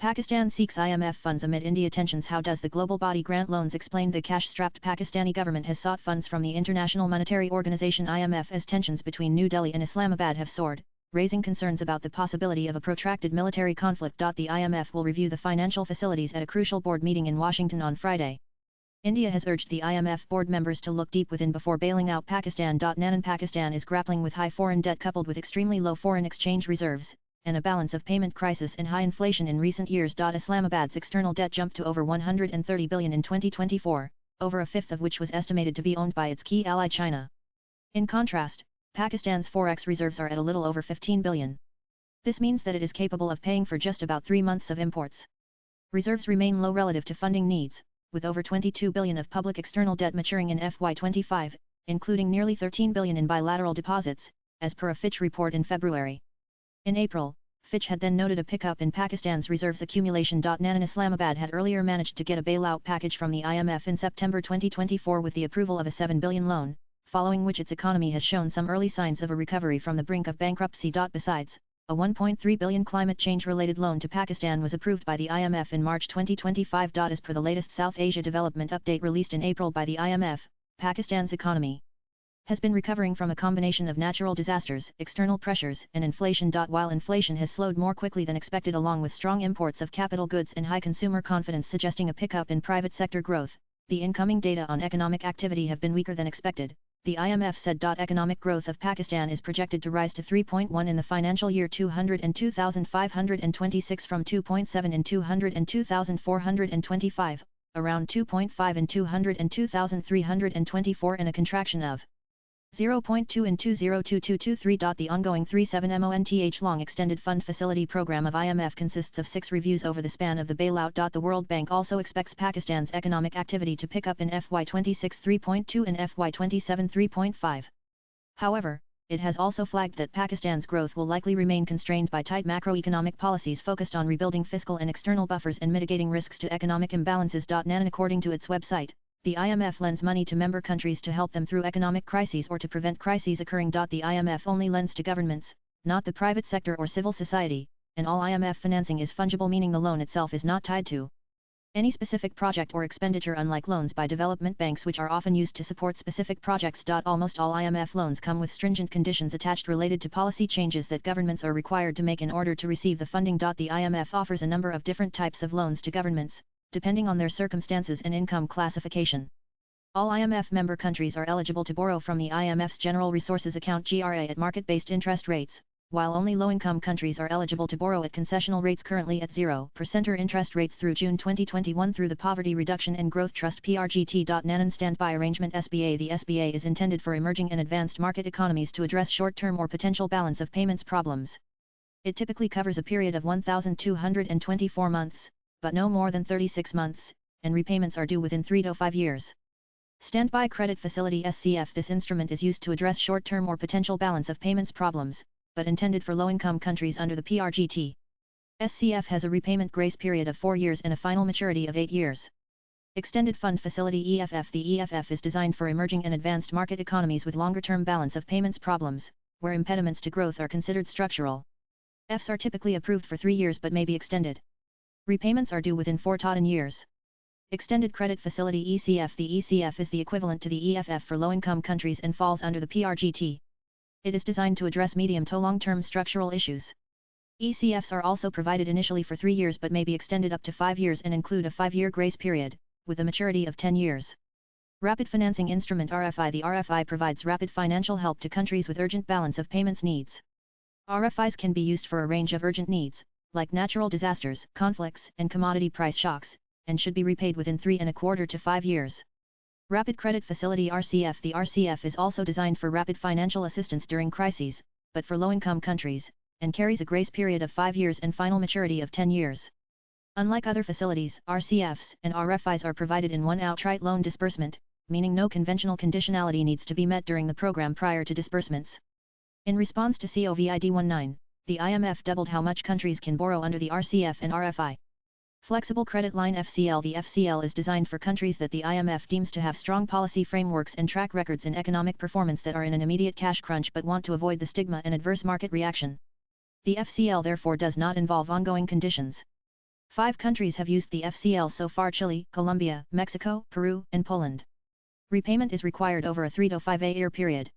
Pakistan seeks IMF funds amid India tensions. How does the global body grant loans? Explained. The cash-strapped Pakistani government has sought funds from the International Monetary Organization IMF as tensions between New Delhi and Islamabad have soared, raising concerns about the possibility of a protracted military conflict. The IMF will review the financial facilities at a crucial board meeting in Washington on Friday. India has urged the IMF board members to look deep within before bailing out Pakistan. Pakistan is grappling with high foreign debt coupled with extremely low foreign exchange reserves, and a balance of payment crisis and high inflation in recent years. Islamabad's external debt jumped to over 130 billion in 2024, over a fifth of which was estimated to be owned by its key ally China. In contrast, Pakistan's forex reserves are at a little over 15 billion. This means that it is capable of paying for just about 3 months of imports. Reserves remain low relative to funding needs, with over 22 billion of public external debt maturing in FY25, including nearly 13 billion in bilateral deposits, as per a Fitch report in February. In April, Fitch had then noted a pickup in Pakistan's reserves accumulation. Nan Islamabad had earlier managed to get a bailout package from the IMF in September 2024 with the approval of a 7 billion loan, following which its economy has shown some early signs of a recovery from the brink of bankruptcy. Besides, a 1.3 billion climate change-related loan to Pakistan was approved by the IMF in March 2025. As per the latest South Asia Development Update released in April by the IMF, Pakistan's economy has been recovering from a combination of natural disasters, external pressures, and inflation. While inflation has slowed more quickly than expected along with strong imports of capital goods and high consumer confidence suggesting a pickup in private sector growth, the incoming data on economic activity have been weaker than expected. The IMF said. Economic growth of Pakistan is projected to rise to 3.1 in the financial year 202,526 from 2.7 in 202,425, around 2.5 in 202,324 and a contraction of 0.2 in 202223. The ongoing 37month long extended fund facility program of IMF consists of 6 reviews over the span of the bailout. The World Bank also expects Pakistan's economic activity to pick up in FY26 3.2 and FY27 3.5. However, it has also flagged that Pakistan's growth will likely remain constrained by tight macroeconomic policies focused on rebuilding fiscal and external buffers and mitigating risks to economic imbalances. Nan according to its website, the IMF lends money to member countries to help them through economic crises or to prevent crises occurring. The IMF only lends to governments, not the private sector or civil society, and all IMF financing is fungible, meaning the loan itself is not tied to any specific project or expenditure, unlike loans by development banks which are often used to support specific projects. Almost all IMF loans come with stringent conditions attached related to policy changes that governments are required to make in order to receive the funding. The IMF offers a number of different types of loans to governments, depending on their circumstances and income classification. All IMF member countries are eligible to borrow from the IMF's General Resources Account (GRA) at market-based interest rates, while only low-income countries are eligible to borrow at concessional rates currently at 0% or interest rates through June 2021 through the Poverty Reduction and Growth Trust (PRGT). Nan Standby Arrangement (SBA). The SBA is intended for emerging and advanced market economies to address short-term or potential balance of payments problems. It typically covers a period of 1,224 months, but no more than 36 months, and repayments are due within 3 to 5 years. Standby Credit Facility (SCF). This instrument is used to address short-term or potential balance of payments problems, but intended for low-income countries under the PRGT. SCF has a repayment grace period of 4 years and a final maturity of 8 years. Extended Fund Facility (EFF). The EFF is designed for emerging and advanced market economies with longer-term balance of payments problems, where impediments to growth are considered structural. EFs are typically approved for 3 years but may be extended. Repayments are due within 4 to 10 years. Extended Credit Facility (ECF). The ECF is the equivalent to the EFF for low-income countries and falls under the PRGT. It is designed to address medium to long-term structural issues. ECFs are also provided initially for 3 years but may be extended up to 5 years and include a 5-year grace period, with a maturity of 10 years. Rapid Financing Instrument (RFI). The RFI provides rapid financial help to countries with urgent balance of payments needs. RFIs can be used for a range of urgent needs, like natural disasters, conflicts, and commodity price shocks, and should be repaid within 3.25 to 5 years. Rapid Credit Facility (RCF). The RCF is also designed for rapid financial assistance during crises, but for low-income countries, and carries a grace period of 5 years and final maturity of 10 years. Unlike other facilities, RCFs and RFIs are provided in one outright loan disbursement, meaning no conventional conditionality needs to be met during the program prior to disbursements. In response to COVID-19, the IMF doubled how much countries can borrow under the RCF and RFI. Flexible Credit Line (FCL). The FCL is designed for countries that the IMF deems to have strong policy frameworks and track records in economic performance that are in an immediate cash crunch but want to avoid the stigma and adverse market reaction. The FCL therefore does not involve ongoing conditions. 5 countries have used the FCL so far: Chile, Colombia, Mexico, Peru, and Poland. Repayment is required over a 3 to 5 year period.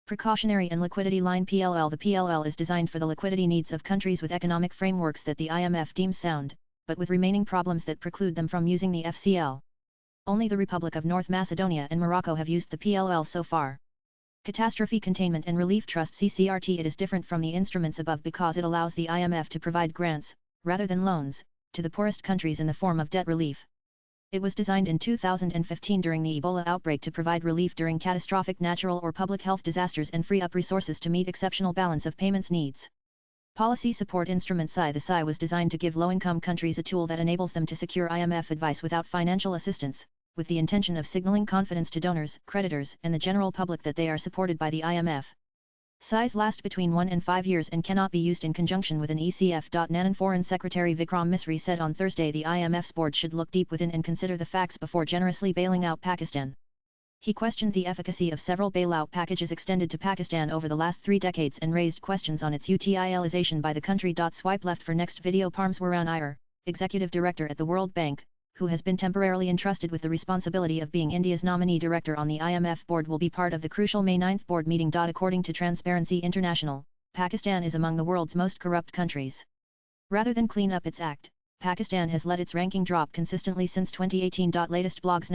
Precautionary and Liquidity Line PLL. The PLL is designed for the liquidity needs of countries with economic frameworks that the IMF deems sound, but with remaining problems that preclude them from using the FCL. Only the Republic of North Macedonia and Morocco have used the PLL so far. Catastrophe Containment and Relief Trust CCRT. It is different from the instruments above because it allows the IMF to provide grants, rather than loans, to the poorest countries in the form of debt relief. It was designed in 2015 during the Ebola outbreak to provide relief during catastrophic natural or public health disasters and free up resources to meet exceptional balance of payments needs. Policy Support Instrument PSI. The PSI was designed to give low-income countries a tool that enables them to secure IMF advice without financial assistance, with the intention of signaling confidence to donors, creditors, and the general public that they are supported by the IMF. PSIs last between 1 and 5 years and cannot be used in conjunction with an ECF. NAN Foreign Secretary Vikram Misri said on Thursday the IMF's board should look deep within and consider the facts before generously bailing out Pakistan. He questioned the efficacy of several bailout packages extended to Pakistan over the last 3 decades and raised questions on its utilization by the country. Swipe left for next video. Parmswaran Iyer, Executive Director at the World Bank, who has been temporarily entrusted with the responsibility of being India's nominee director on the IMF board, will be part of the crucial May 9 board meeting. According to Transparency International, Pakistan is among the world's most corrupt countries. Rather than clean up its act, Pakistan has let its ranking drop consistently since 2018. Latest blogs.